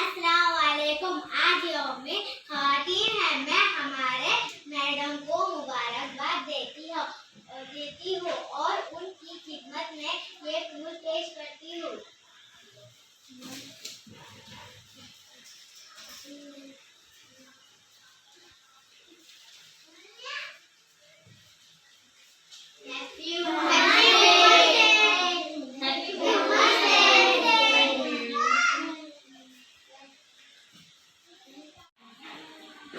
अस्सलाम वालेकुम। आज यौम ख़वातीन है। मैं हमारे मैडम को मुबारकबाद देती हूँ और उनकी खिदमत में ये फूल पेश करती हूँ।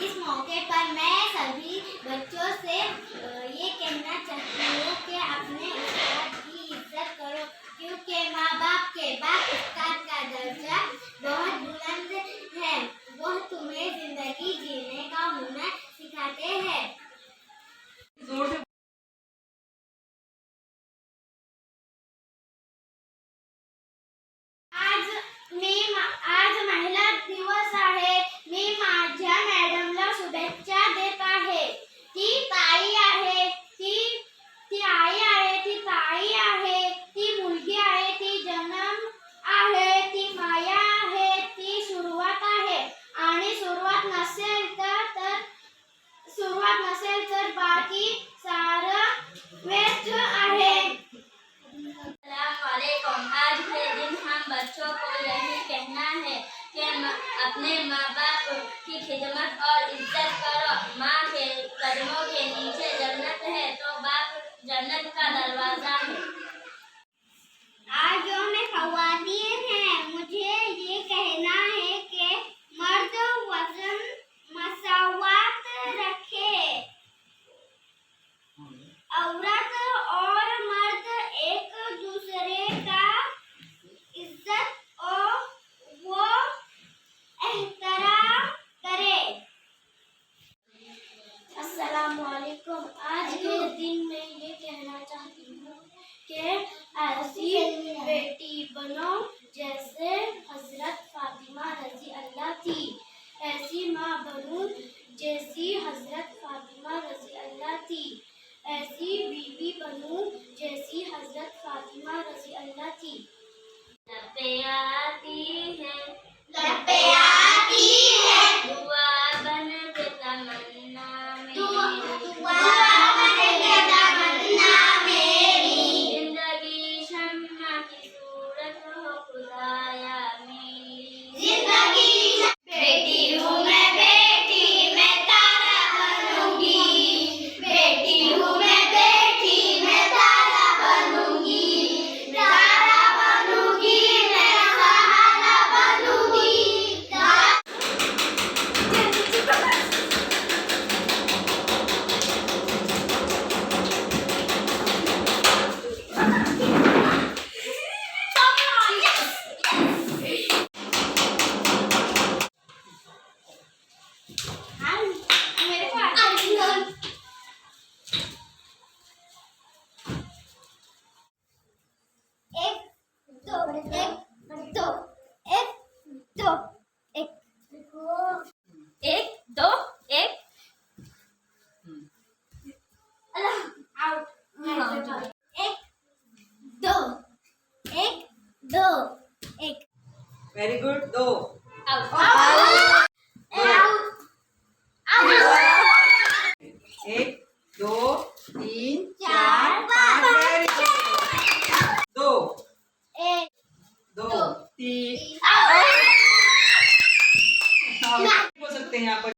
इस मौके पर मैं सभी बच्चों से ये कहना चाहती हूँ कि अपने उस्ताद की इज्जत करो, क्योंकि माँ बाप के बाद उस्ताद का दर्जा बहुत बुलंद है। वह तुम्हें जिंदगी जीने का हुनर सिखाते हैं। आज महिला दिवस आहे। मी माझ्या मॅडमला शुभेच्छा देत आहे। ती ताई आहे, ती आई आहे, ती ताई आहे, ती मुलगी आहे, ती जन्म आहे, ती माया आहे, ती सुरुवात आहे आणि सुरुवात नसेल तर बाकी सारं व्यर्थ आहे। आज के दिन हम बच्चों को यही कहना है कि अपने माँ बाप की खिदमत और इज्जत करो। माँ के कदमों के नीचे जन्नत है तो बाप जन्नत का दरवाजा है। आज जो मैं ख़वातीन है, मुझे ये कहना है कि मर्द वज़न मसावात रखे। औरत और मर्द एक दूसरे का इज्जत और वो एहतराम करे। अस्सलाम वालेकुम। आज के दिन मैं ये कहना चाहती हूँ कि ऐसी बेटी बनो जैसे हजरत फातिमा रज़ी अल्लाह थी। ऐसी माँ बनो जैसी हजरत फातिमा रज़ी अल्लाह थी। ऐसी बीवी बनूं जैसी हजरत फातिमा रज़ी अल्लाह थी। लपे आती है दुआ बन के तमन्ना मेरी, जिंदगी शम्मा की सूरत हो खुदाया मेरी। बेटी हूँ मैं, बेटी मैं तारा बनूंगी। बेटी हूँ मैं, बेटी मैं तारा बनूंगी। तारा बनूंगी मैं, सहारा बनूंगी। मेरे को वेरी गुड। दो एक दो तीन चार पाँच। Very good. दो तीन हो सकते हैं यहाँ पर।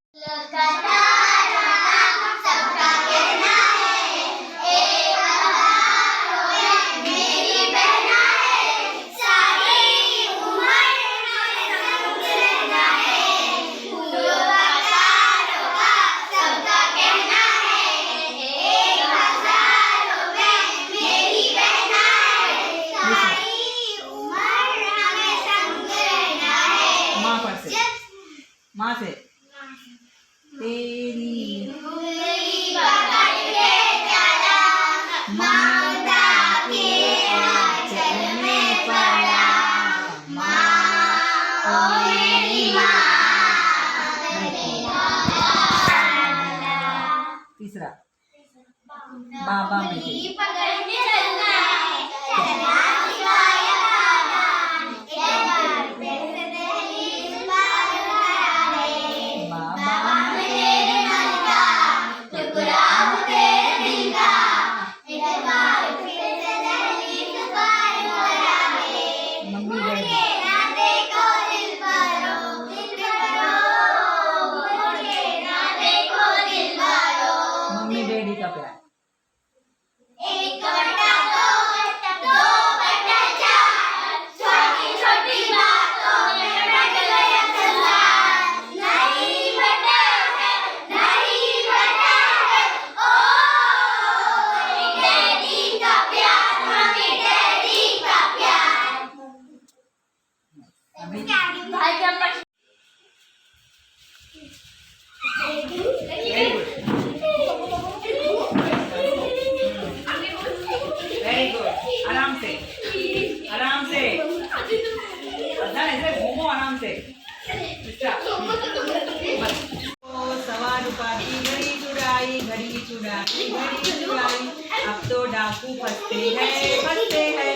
माँ से तेरी तीसरा बाबा में चलना अभी भाई जब वेरी गुड, वेरी गुड। आराम से, आराम से। अदनान ऐसे घूमो आराम से। सवा रुपया की घड़ी चुराई, घड़ी चुराई, घड़ी चुराई। अब तो डाकू फंसते हैं, फंसते हैं।